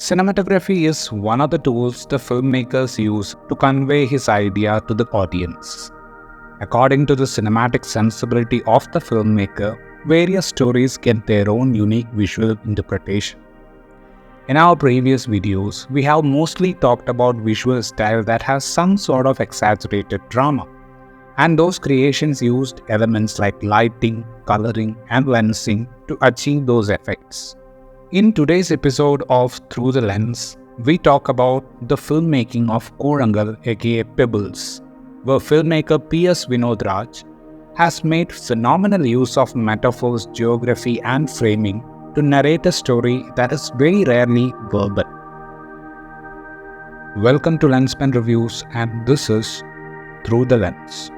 Cinematography is one of the tools the filmmakers use to convey his idea to the audience. According to the cinematic sensibility of the filmmaker, various stories get their own unique visual interpretation. In our previous videos, we have mostly talked about visual style that has some sort of exaggerated drama, and those creations used elements like lighting, coloring, and lensing to achieve those effects. In today's episode of Through the Lens, we talk about the filmmaking of Koozhangal aka Pebbles, where filmmaker PS Vinothraj has made phenomenal use of metaphors, geography, and framing to narrate a story that is very rarely verbal. Welcome to Lensman Reviews, and this is Through the Lens.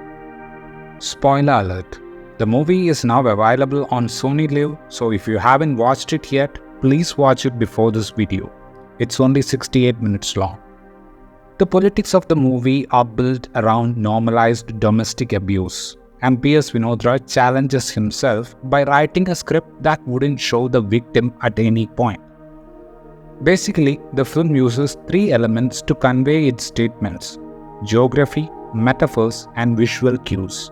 Spoiler alert, the movie is now available on Sony Live, so if you haven't watched it yet, please watch it before this video. It's only 68 minutes long. The politics of the movie are built around normalized domestic abuse, and PS Vinothraj challenges himself by writing a script that wouldn't show the victim at any point. Basically, the film uses three elements to convey its statements: geography, metaphors, and visual cues.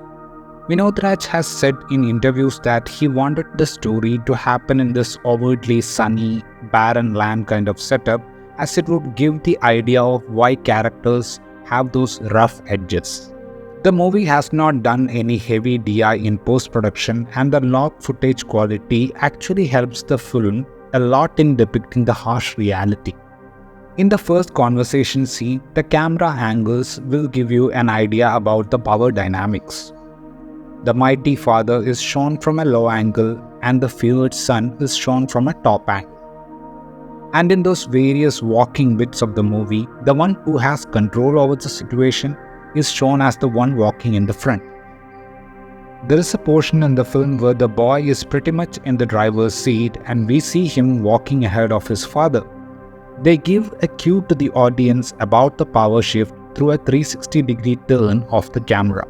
Vinothraj has said in interviews that he wanted the story to happen in this overtly sunny, barren land kind of setup, as it would give the idea of why characters have those rough edges. The movie has not done any heavy DI in post-production, and the log footage quality actually helps the film a lot in depicting the harsh reality. In the first conversation scene, the camera angles will give you an idea about the power dynamics. The mighty father is shown from a low angle and the feared son is shown from a top angle. And in those various walking bits of the movie, the one who has control over the situation is shown as the one walking in the front. There is a portion in the film where the boy is pretty much in the driver's seat and we see him walking ahead of his father. They give a cue to the audience about the power shift through a 360-degree turn of the camera.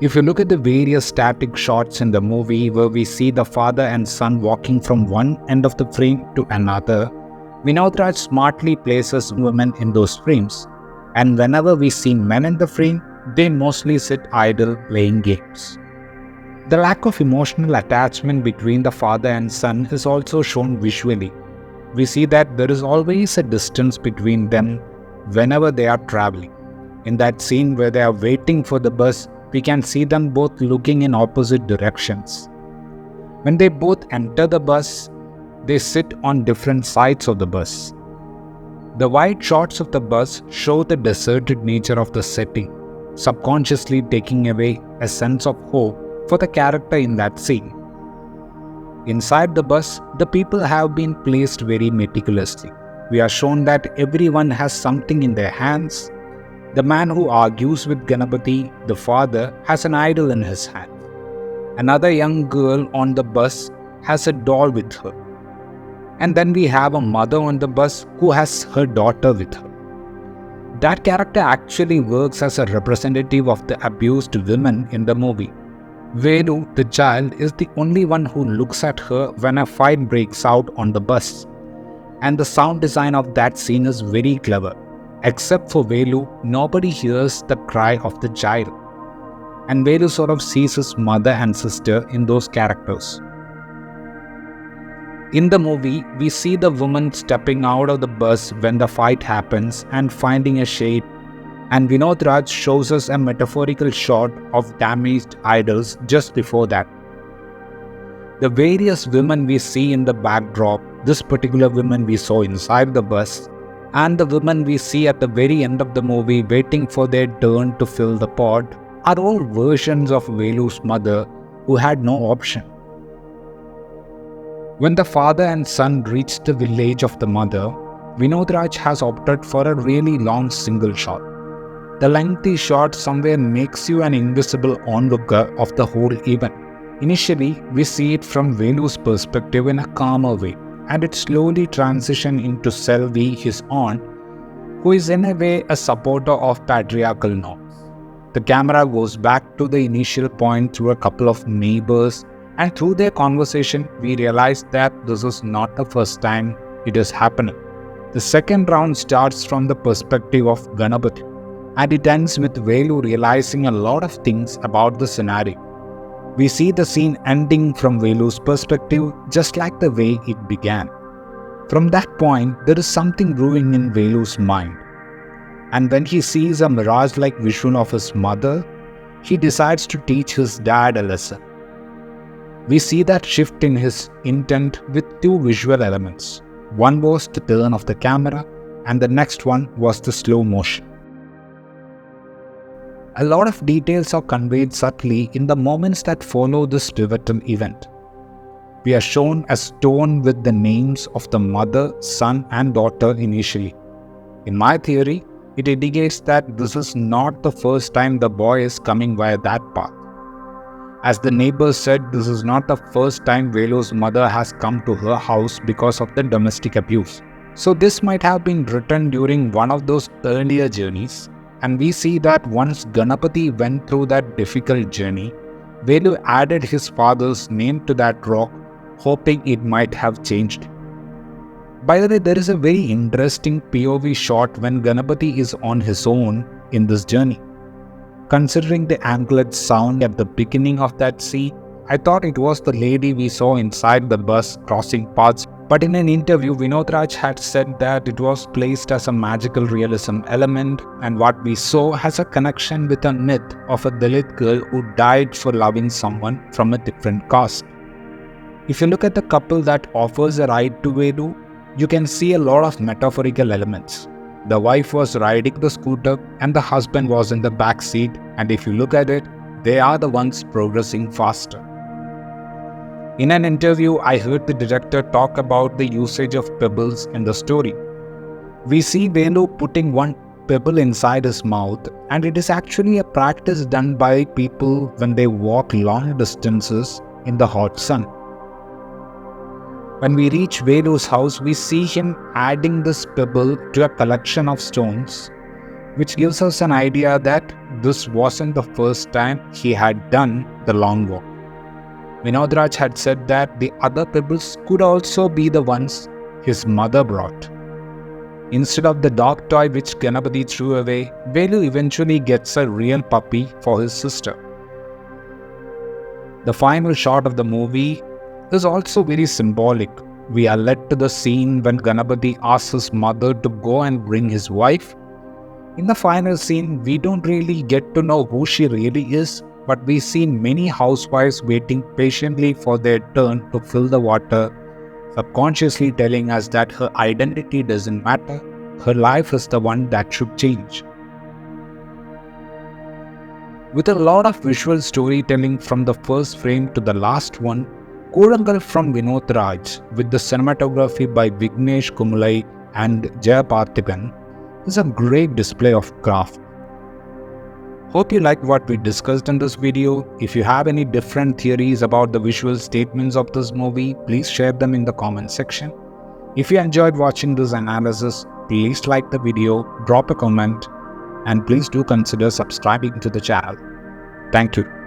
If you look at the various static shots in the movie where we see the father and son walking from one end of the frame to another, Vinothraj smartly places women in those frames. And whenever we see men in the frame, they mostly sit idle playing games. The lack of emotional attachment between the father and son is also shown visually. We see that there is always a distance between them whenever they are traveling. In that scene where they are waiting for the bus, we can see them both looking in opposite directions. When they both enter the bus, they sit on different sides of the bus. The wide shots of the bus show the deserted nature of the setting, subconsciously taking away a sense of hope for the character in that scene. Inside the bus, the people have been placed very meticulously. We are shown that everyone has something in their hands. The man who argues with Ganapati, the father, has an idol in his hand. Another young girl on the bus has a doll with her. And then we have a mother on the bus who has her daughter with her. That character actually works as a representative of the abused women in the movie. Velu, the child, is the only one who looks at her when a fight breaks out on the bus. And the sound design of that scene is very clever. Except for Velu, nobody hears the cry of the child. And Velu sort of sees his mother and sister in those characters. In the movie, we see the woman stepping out of the bus when the fight happens and finding a shade. And Vinothraj shows us a metaphorical shot of damaged idols just before that. The various women we see in the backdrop, this particular woman we saw inside the bus, and the women we see at the very end of the movie waiting for their turn to fill the pot, are all versions of Velu's mother who had no option. When the father and son reach the village of the mother, Vinothraj has opted for a really long single shot. The lengthy shot somewhere makes you an invisible onlooker of the whole event. Initially, we see it from Velu's perspective in a calmer way, and it slowly transitions into Selvi, his aunt, who is in a way a supporter of patriarchal norms. The camera goes back to the initial point through a couple of neighbors, and through their conversation, we realize that this is not the first time it is happening. The second round starts from the perspective of Ganapati, and it ends with Velu realizing a lot of things about the scenario. We see the scene ending from Velu's perspective just like the way it began. From that point, there is something brewing in Velu's mind. And when he sees a mirage-like vision of his mother, he decides to teach his dad a lesson. We see that shift in his intent with two visual elements. One was the turn of the camera, and the next one was the slow motion. A lot of details are conveyed subtly in the moments that follow this pivotal event. We are shown a stone with the names of the mother, son, and daughter initially. In my theory, it indicates that this is not the first time the boy is coming via that path. As the neighbors said, this is not the first time Velu's mother has come to her house because of the domestic abuse. So this might have been written during one of those earlier journeys, and we see that once Ganapati went through that difficult journey, Velu added his father's name to that rock, hoping it might have changed. By the way, there is a very interesting POV shot when Ganapati is on his own in this journey. Considering the anglet sound at the beginning of that scene, I thought it was the lady we saw inside the bus crossing paths, but in an interview, Vinothraj had said that it was placed as a magical realism element, and what we saw has a connection with a myth of a Dalit girl who died for loving someone from a different caste. If you look at the couple that offers a ride to Velu, you can see a lot of metaphorical elements. The wife was riding the scooter and the husband was in the back seat, and if you look at it, they are the ones progressing faster. In an interview, I heard the director talk about the usage of pebbles in the story. We see Velu putting one pebble inside his mouth, and it is actually a practice done by people when they walk long distances in the hot sun. When we reach Velu's house, we see him adding this pebble to a collection of stones, which gives us an idea that this wasn't the first time he had done the long walk. Vinothraj had said that the other pebbles could also be the ones his mother brought. Instead of the dog toy which Ganapati threw away, Velu eventually gets a real puppy for his sister. The final shot of the movie is also very symbolic. We are led to the scene when Ganapati asks his mother to go and bring his wife. In the final scene, we don't really get to know who she really is, but we see many housewives waiting patiently for their turn to fill the water, subconsciously telling us that her identity doesn't matter, her life is the one that should change. With a lot of visual storytelling from the first frame to the last one, Koozhangal from Vinothraj with the cinematography by Vignesh Kumulai and Jaya Parthiban is a great display of craft. Hope you liked what we discussed in this video. If you have any different theories about the visual statements of this movie, please share them in the comment section. If you enjoyed watching this analysis, please like the video, drop a comment, and please do consider subscribing to the channel. Thank you.